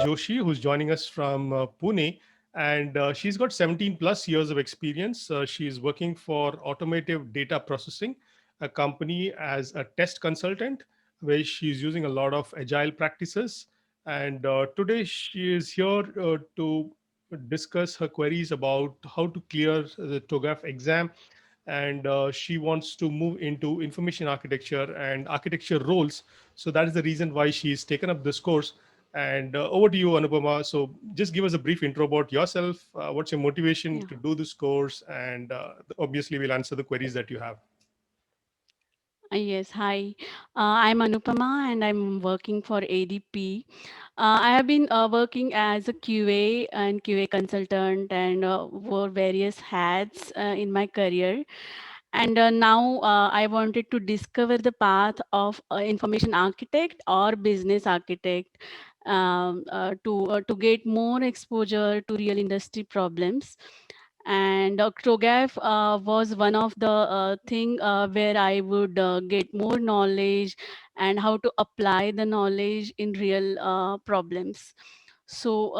Joshi, who's joining us from Pune. And she's got 17 plus years of experience. She's working for Automotive Data Processing, a company as a test consultant, where she's using a lot of agile practices. And today she is here to discuss her queries about how to clear the TOGAF exam. And she wants to move into information architecture and architecture roles. So that is the reason why she's taken up this course. And over to you, Anupama. So just give us a brief intro about yourself. What's your motivation Yeah. to do this course? And obviously, we'll answer the queries that you have. Yes. Hi. I'm Anupama and I'm working for ADP. I have been working as a QA and QA consultant and wore various hats in my career. And now I wanted to discover the path of information architect or business architect to get more exposure to real industry problems. And TOGAF was one of the thing where I would get more knowledge and how to apply the knowledge in real problems. So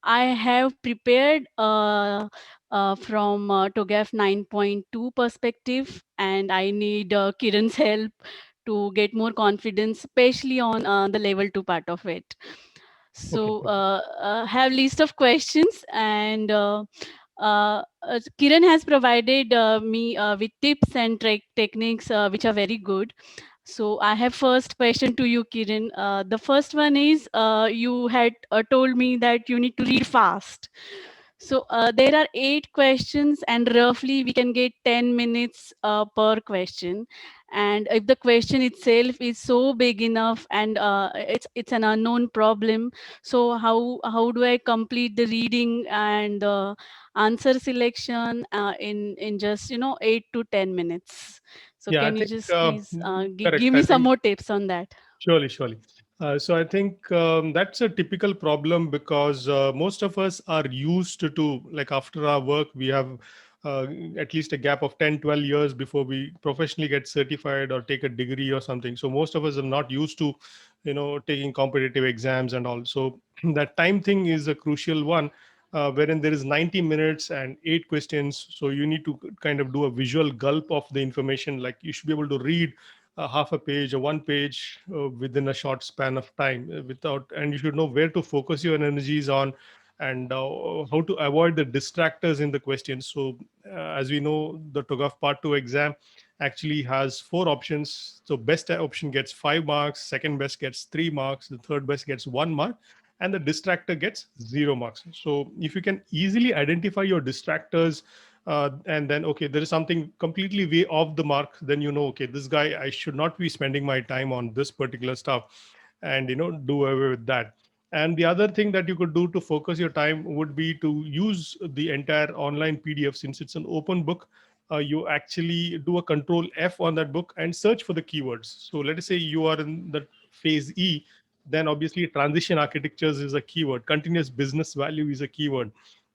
I have prepared from TOGAF 9.2 perspective, and I need Kiran's help to get more confidence, especially on the level 2 part of it. Okay. So have list of questions, and Kiran has provided me with tips and techniques which are very good. So I have first question to you, Kiran. The first one is you had told me that you need to read fast. So there are 8 questions, and roughly we can get 10 minutes per question. And if the question itself is so big enough, and it's an unknown problem, so how do I complete the reading and answer selection in just 8 to 10 minutes? So Yeah, I can you think just please correct. give I me some think more tips on that? surely, surely. So I think that's a typical problem because most of us are used to, like, after our work, we have uh, at least a gap of 10, 12 years before we professionally get certified or take a degree or something. So most of us are not used to, taking competitive exams and all. So that time thing is a crucial one. Wherein there is 90 minutes and 8 questions. So you need to kind of do a visual gulp of the information. Like you should be able to read half a page or one page within a short span of time without, and you should know where to focus your energies on, and how to avoid the distractors in the questions. So as we know, the TOGAF part 2 exam actually has 4 options. So best option gets 5 marks, second best gets 3 marks, the third best gets 1 mark, and the distractor gets 0 marks. So if you can easily identify your distractors, and then okay, there is something completely way off the mark, then okay, this guy, I should not be spending my time on this particular stuff, and do away with that. And the other thing that you could do to focus your time would be to use the entire online PDF. Since it's an open book, you actually do a control F on that book and search for the keywords. So let us say you are in the phase E, then obviously transition architectures is a keyword, continuous business value is a keyword,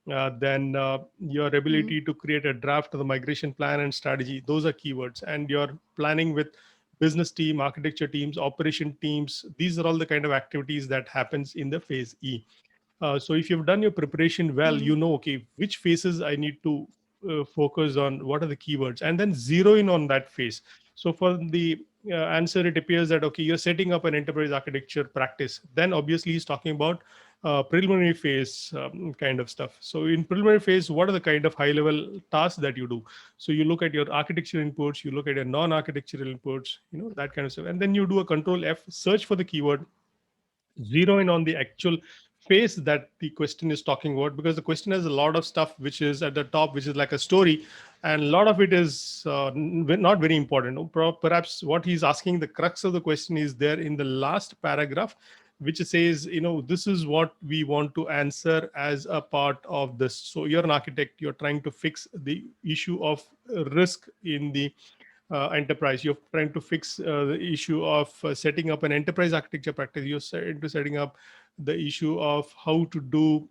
then your Mhm. ability to create a draft of the migration plan and strategy, those are keywords. And your planning with business team, architecture teams, operation teams, these are all the kind of activities that happens in the phase E. So if you've done your preparation well, Mhm. okay, which phases I need to focus on, what are the keywords, and then zero in on that phase. So for the answer, it appears that okay, you're setting up an enterprise architecture practice. Then obviously he's talking about preliminary phase kind of stuff. So in preliminary phase, what are the kind of high level tasks that you do? So you look at your architecture inputs, you look at your non-architectural inputs, that kind of stuff, and then you do a control F, search for the keyword, zero in on the actual phase that the question is talking about, because the question has a lot of stuff which is at the top, which is like a story, and a lot of it is not very important. Perhaps what he's asking, the crux of the question, is there in the last paragraph, which says, this is what we want to answer as a part of this. So you're an architect, you're trying to fix the issue of risk in the enterprise. You're trying to fix the issue of setting up an enterprise architecture practice. You're into setting up the issue of how to do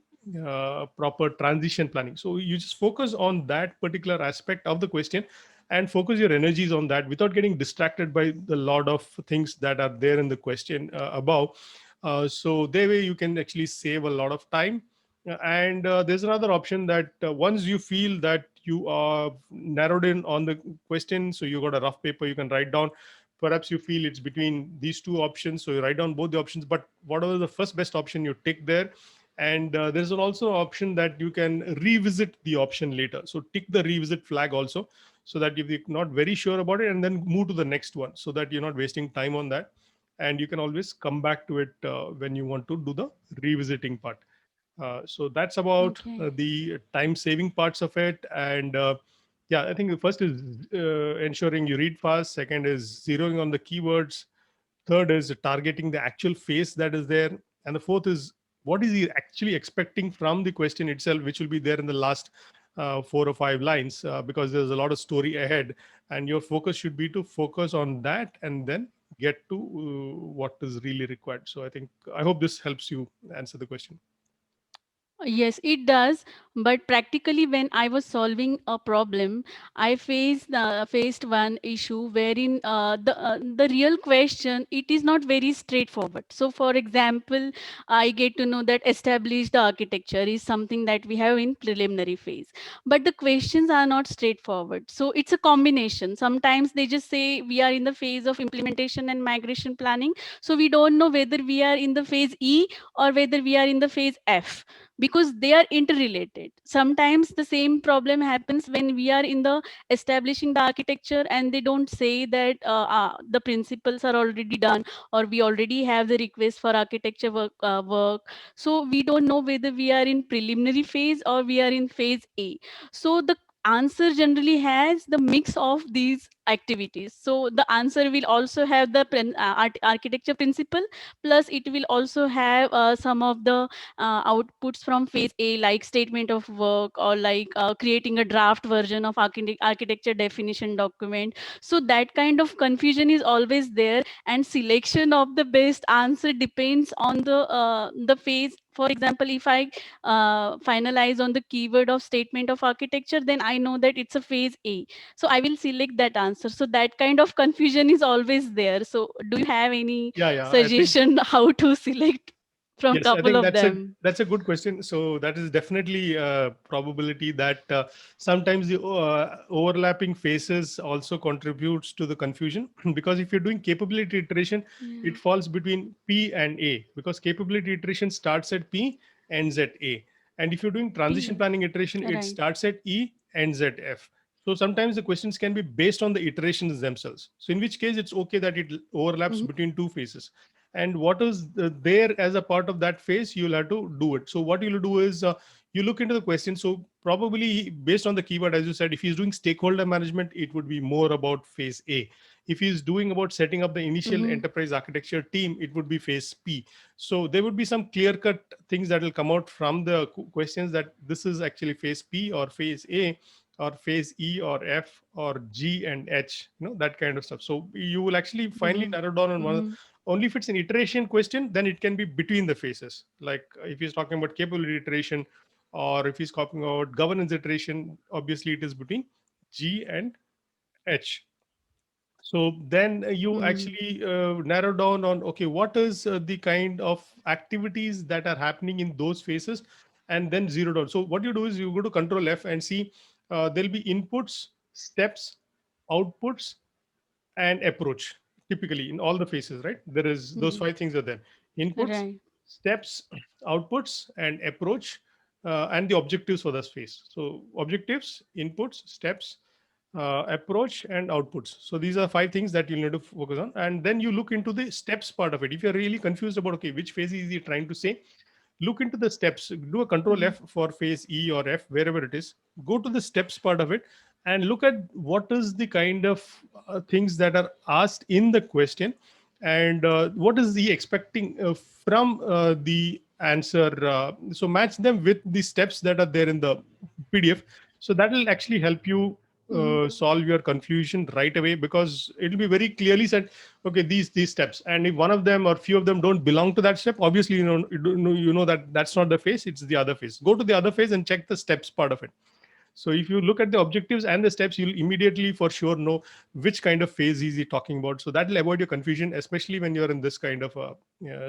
proper transition planning. So you just focus on that particular aspect of the question and focus your energies on that without getting distracted by the lot of things that are there in the question above. So that way you can actually save a lot of time. And there's another option that once you feel that you are narrowed in on the question, so you got a rough paper you can write down. Perhaps you feel it's between these two options, so you write down both the options, but whatever the first best option you tick there. And there's also an option that you can revisit the option later, so tick the revisit flag also, so that if you're not very sure about it, and then move to the next one, so that you're not wasting time on that. And you can always come back to it when you want to do the revisiting part. So that's about Okay. the time saving parts of it. And yeah, I think the first is ensuring you read fast. Second is zeroing on the keywords. Third is targeting the actual face that is there. And the fourth is what is he actually expecting from the question itself, which will be there in the last 4 or 5 lines, because there's a lot of story ahead. And your focus should be to focus on that and then get to what is really required. So I hope this helps you answer the question. Yes, it does. But practically, when I was solving a problem, I faced one issue wherein the real question it is not very straightforward. So, for example, I get to know that establish the architecture is something that we have in preliminary phase, but the questions are not straightforward. So, it's a combination. Sometimes they just say we are in the phase of implementation and migration planning, so we don't know whether we are in the phase E or whether we are in the phase F, because they are interrelated. Sometimes the same problem happens when we are in the establishing the architecture and they don't say that the principles are already done, or we already have the request for architecture work. So we don't know whether we are in preliminary phase or we are in phase A. So the answer generally has the mix of these activities. So the answer will also have the architecture principle, plus it will also have some of the outputs from phase A, like statement of work, or like creating a draft version of architecture definition document. So that kind of confusion is always there, and selection of the best answer depends on the phase. For example, if I finalize on the keyword of statement of architecture, then I know that it's a phase A. So I will select that answer. So that kind of confusion is always there. So do you have any Yeah, I think suggestion how to select from yes, I couple think of them? that's a good question. So that is definitely a probability that sometimes the overlapping phases also contributes to the confusion because if you're doing capability iteration, Yeah. it falls between P and A because capability iteration starts at P, ends at A, and if you're doing transition P. planning iteration, it Right. starts at E, ends at F. So sometimes the questions can be based on the iterations themselves. So in which case it's okay that it overlaps Mhm. between two phases, and what is there as a part of that phase you'll have to do it. So what you'll do is you look into the question. So probably based on the keyword, as you said, if he's doing stakeholder management, it would be more about phase A. If he's doing about setting up the initial Mhm. enterprise architecture team, it would be phase P. So there would be some clear cut things that will come out from the questions, that this is actually phase P or phase A or phase E or F or G and H, that kind of stuff. So you will actually finally Mhm. narrow down on one. Mhm. Only if it's an iteration question, then it can be between the phases. Like if he's talking about capability iteration, or if he's talking about governance iteration, obviously it is between G and H. So then you Mhm. actually narrow down on, okay, what is the kind of activities that are happening in those phases, and then zero down. So what you do is you go to Control F and see there'll be inputs, steps, outputs, and approach. Typically in all the phases, right, there is those Mhm. five things are there: inputs, Right. steps, outputs, and approach, and the objectives for this phase. So objectives, inputs, steps, approach, and outputs. So these are five things that you'll need to focus on, and then you look into the steps part of it. If you're really confused about, okay, which phase is he trying to say, look into the steps. Do a Control Mhm. F for phase E or F, wherever it is. Go to the steps part of it and look at what is the kind of things that are asked in the question, and what is he expecting from the answer. So match them with the steps that are there in the PDF. So that will actually help you Mhm. solve your confusion right away, because it will be very clearly said, okay, these steps, and if one of them or few of them don't belong to that step, obviously you know that that's not the phase, it's the other phase. Go to the other phase and check the steps part of it. So if you look at the objectives and the steps, you'll immediately for sure know which kind of phase is he talking about. So that will avoid your confusion, especially when you're in this kind of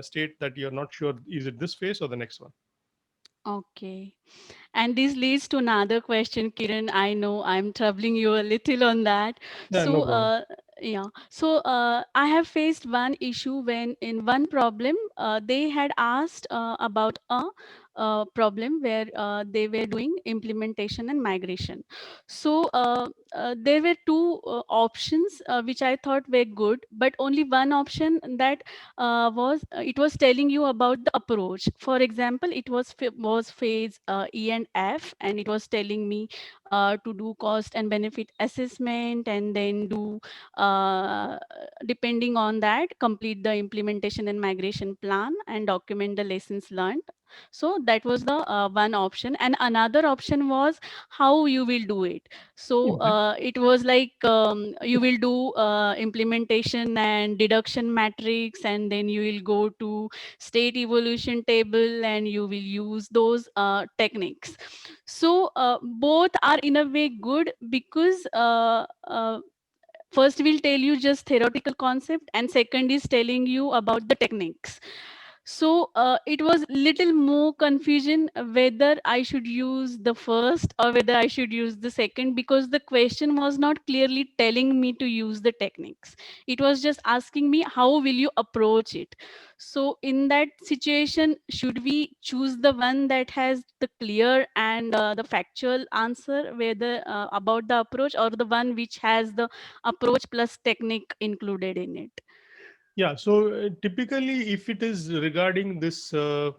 state that you're not sure, is it this phase or the next one? Okay. And this leads to another question, Kiran. I know I'm troubling you a little on that. Yeah, no So, problem. yeah. So, I have faced one issue when in one problem, they had asked about a problem where they were doing implementation and migration. So, there were two options which I thought were good, but only one option that was it was telling you about the approach. For example, it was phase E and F, and it was telling me to do cost and benefit assessment, and then do uh, depending on that, complete the implementation and migration plan and document the lessons learned. So that was the one option, and another option was how you will do it. So Impl- it was like you will do implementation and deduction matrix, and then you will go to state evolution table, and you will use those techniques. So both are in a way good, because first will tell you just theoretical concept, and second is telling you about the techniques. So it was little more confusion whether I should use the first or whether I should use the second, because the question was not clearly telling me to use the techniques. It was just asking me how will you approach it. So in that situation, should we choose the one that has the clear and the factual answer whether about the approach, or the one which has the approach plus technique included in it? Yeah, so typically, if it is regarding this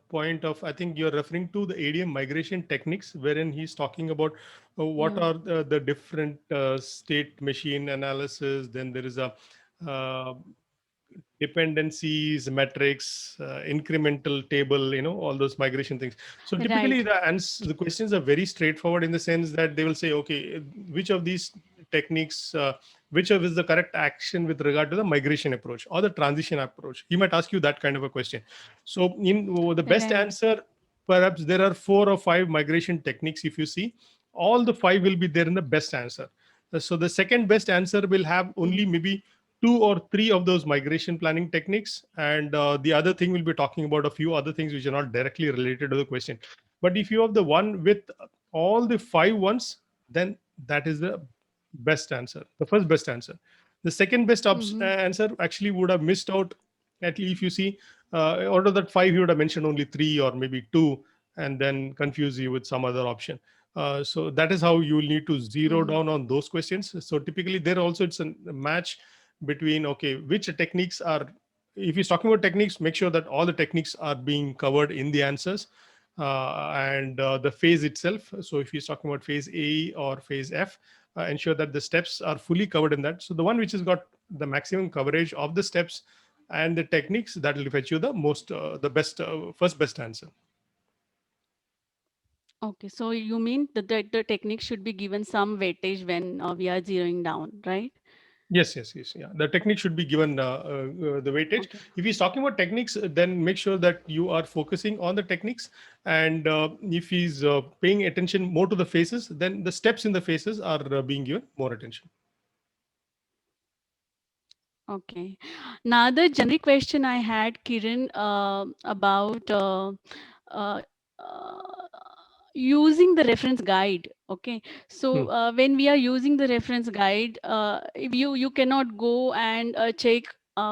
point of, I think you're referring to the ADM migration techniques, wherein he's talking about what Yeah. are the different state machine analysis. Then there is a uh, dependencies, metrics, incremental table, all those migration things. So typically Right. the questions are very straightforward in the sense that they will say, okay, which of these techniques, which of is the correct action with regard to the migration approach or the transition approach? He might ask you that kind of a question. So in the best Right. answer, perhaps there are 4 or 5 migration techniques. If you see, all the 5 will be there in the best answer. So the second best answer will have only Mhm. maybe 2 or 3 of those migration planning techniques, and the other thing will be talking about a few other things which are not directly related to the question. But if you have the one with all the 5 ones, then that is the best answer, the first best answer. The second best Mhm. answer actually would have missed out. At least if you see, out of that 5, you would have mentioned only 3 or maybe 2, and then confuse you with some other option. So that is how you will need to zero Mhm. down on those questions. So typically there also it's a match between, okay, which techniques are, if he's talking about techniques, make sure that all the techniques are being covered in the answers, and the phase itself. So if he's talking about phase A or phase F, ensure that the steps are fully covered in that. So the one which has got the maximum coverage of the steps and the techniques, that will fetch you the most the best first best answer. Okay, so you mean that the technique should be given some weightage when we are zeroing down, right? Yes, yes, yes. Yeah, the technique should be given the weightage. Okay. If he's talking about techniques, then make sure that you are focusing on the techniques. And if he's paying attention more to the phases, then the steps in the phases are being given more attention. Okay. Now, the generic question I had, Kiran, about uh, uh, using the reference guide. Okay. So Hmm. when we are using the reference guide, if you cannot go and check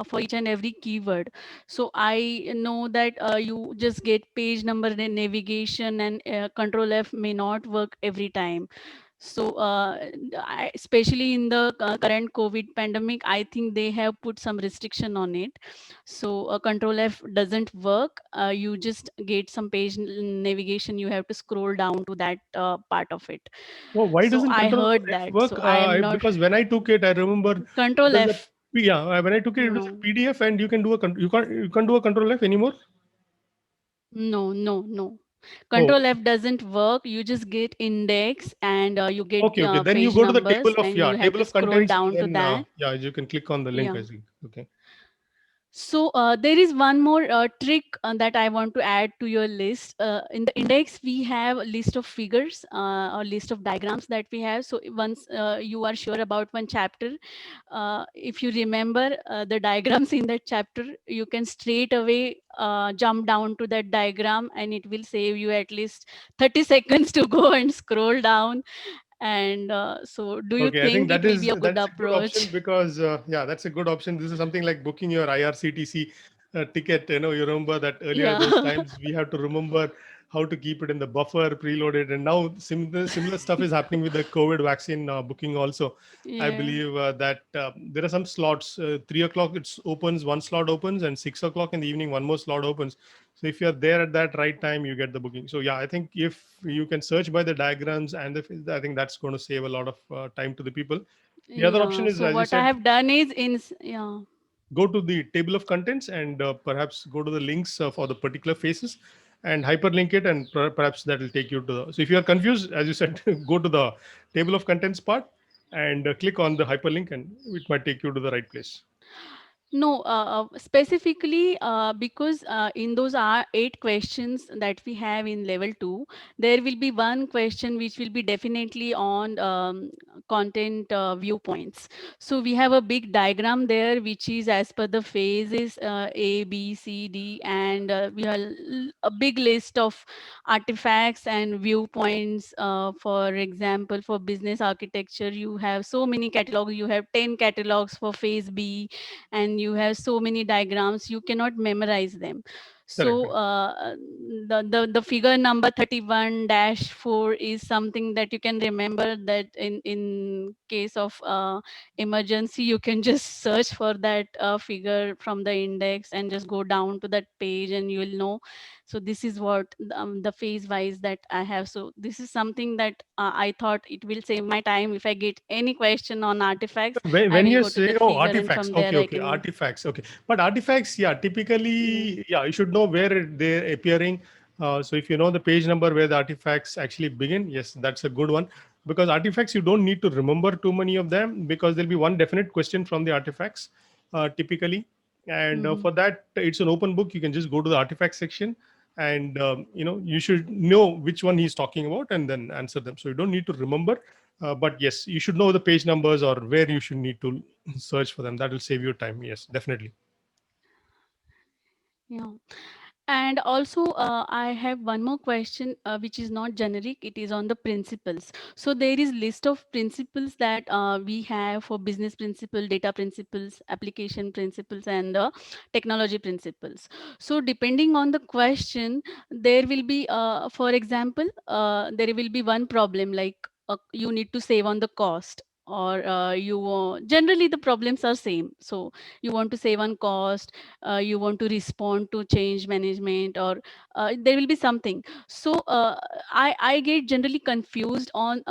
for each and every keyword. So I know that you just get page number and navigation, and Control F may not work every time. So, especially in the current COVID pandemic, I think they have put some restriction on it. So, Control F doesn't work. You just get some page navigation. You have to scroll down to that part of it. Well, why So, doesn't I Control heard F that. work? So, I am not Because when I took it, I remember it Control was a F. yeah. When I took it, it was a No, PDF, and you can do a you can't do a Control F anymore. no, no, no. Oh, Control F doesn't work. You just get index, and you get okay, okay. Then you page go to the table numbers, of, and you have table to of scroll contents, and down to then that. yeah, you can click on the link. Yeah. I think. Okay. So there is one more trick that I want to add to your list. In the index, we have a list of figures or list of diagrams that we have. So once you are sure about one chapter, if you remember the diagrams in that chapter, you can straight away jump down to that diagram, and it will save you at least 30 seconds to go and scroll down. And so, do you Okay, I think think it will be a good that's a good option approach? because yeah, that's a good option. This is something like booking your IRCTC ticket. You know, you remember that earlier Yeah. those times we have to remember how to keep it in the buffer preloaded, and now similar stuff is happening with the COVID vaccine booking also. I Yeah. believe that there are some slots. 3 o'clock it's opens, one slot opens, and 6 o'clock in the evening one more slot opens. So if you're there at that right time, you get the booking. So yeah, I think if you can search by the diagrams and I think that's going to save a lot of time to the people. The other option Yeah. is, So as you what I said, have done is yeah. go to the table of contents and perhaps go to the links for the particular phases and hyperlink it, and perhaps that will take you to the. So if you are confused, as you said, go to the table of contents part and click on the hyperlink, and it might take you to the right place. No, specifically because in those are 8 questions that we have in level 2, there will be one question which will be definitely on content viewpoints. So we have a big diagram there, which is as per the phases A, B, C, D, and we have a big list of artifacts and viewpoints. For example, for business architecture, you have so many catalogs. You have 10 catalogs for phase B, and you have so many diagrams, you cannot memorize them. Correct. So the figure number 31-4 is something that you can remember, that in case of emergency, you can just search for that figure from the index and just go down to that page, and you will know. So this is what the phase wise that I have. So this is something that I thought it will save my time. If I get any question on artifacts, I When will you go to say, the oh, figure, and artifacts, from there okay, I okay, can. artifacts, okay, but artifacts, yeah, Yeah. typically, yeah, you should know where they're appearing. So if you know the page number where the artifacts actually begin, yes, that's a good one, because artifacts you don't need to remember too many of them, because there'll be one definite question from the artifacts typically, and Mhm. for that it's an open book. You can just go to the artifact section, and you should know which one he's talking about and then answer them. So you don't need to remember, but yes, you should know the page numbers or where you should need to search for them. That will save you time. Yes, definitely. Yeah. And also, I have one more question, which is not generic. It is on the principles. So there is list of principles that we have for business principle, data principles, application principles, and technology principles. So depending on the question, there will be, for example, there will be one problem like you need to save on the cost, or generally the problems are same. So you want to save on cost, you want to respond to change management, or there will be something. So I get generally confused on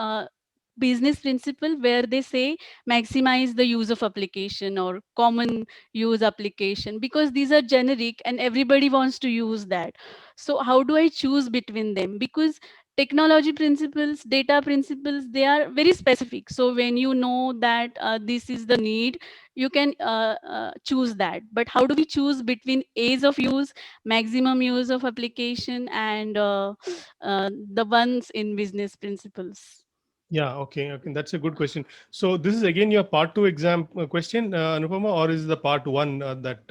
business principle where they say maximize the use of application or common use application, because these are generic and everybody wants to use that. So how do I choose between them? Because technology principles, data principles, they are very specific. So when you know that this is the need, you can choose that. But how do we choose between ease of use, maximum use of application, and the ones in business principles? Yeah, okay, okay. That's a good question. So this is again your part two exam question, Anupama, or is the part one that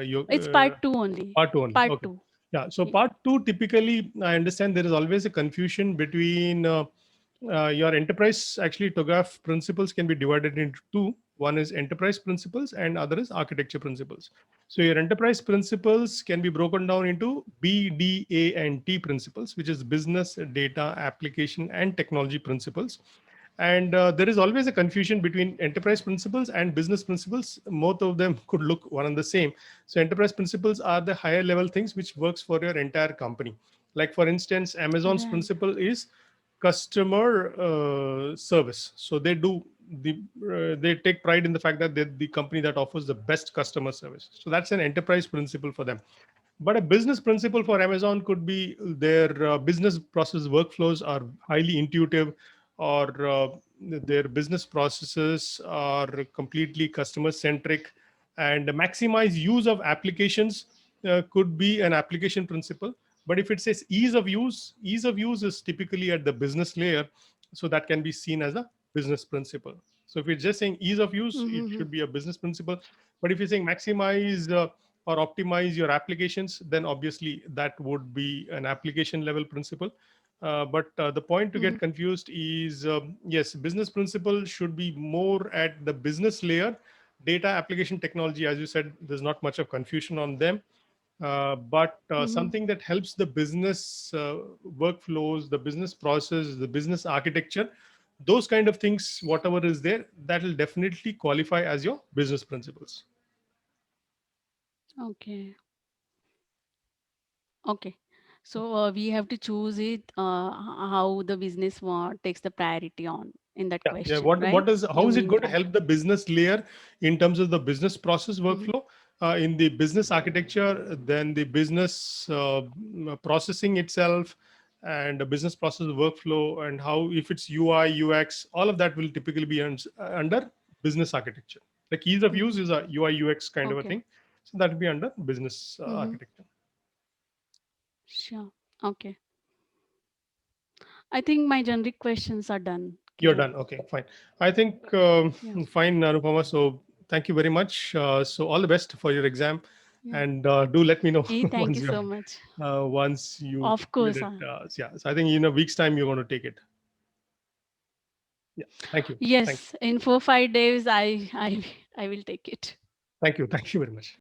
you It's part 2 only. part two only? Part Okay. 2. Yeah. So Yeah. part two, typically, I understand there is always a confusion between your enterprise. Actually, TOGAF principles can be divided into two. One is enterprise principles, and other is architecture principles. So your enterprise principles can be broken down into B, D, A, and T principles, which is business, data, application, and technology principles. And there is always a confusion between enterprise principles and business principles. Both of them could look one and the same. So enterprise principles are the higher level things which works for your entire company. Like for instance, Amazon's Right. principle is customer service. So they take pride in the fact that they're the company that offers the best customer service. So that's an enterprise principle for them. But a business principle for Amazon could be their business process workflows are highly intuitive, or their business processes are completely customer centric, And maximize use of applications could be an application principle. But if it says ease of use is typically at the business layer, so that can be seen as a business principle. So if it's just saying ease of use, it Mm-hmm. should be a business principle. But if you're saying maximize or optimize your applications, then obviously that would be an application level principle. But the point to Mm-hmm. get confused is, yes, business principle should be more at the business layer. Data application technology, as you said, there's not much of confusion on them. But Mm-hmm. something that helps the business workflows, the business process, the business architecture, those kind of things, whatever is there, that will definitely qualify as your business principles. Okay. Okay. So we have to choose it how the business takes the priority on in that Yeah. question, right? How You is it mean going to that? help the business layer in terms of the business process Mm-hmm. workflow, in the business architecture, then the business processing itself, and the business process workflow, and how, if it's UI, UX, all of that will typically be under business architecture. Like ease of Mm-hmm. use is a UI, UX kind of a Okay. thing. So that will be under business Mm-hmm. architecture. Sure. Okay. I think my generic questions are done, You're Kiran. done. Okay, fine. I think Yeah. fine, Anupama. So thank you very much. So all the best for your exam, Yeah. and do let me know Hey, thank you once you so much. once you Of cleared course. it. Yeah. So I think in a week's time you're going to take it. Yeah. Thank you. Thank you. Yes, in 4 5 days, I I will take it. Thank you. Thank you very much.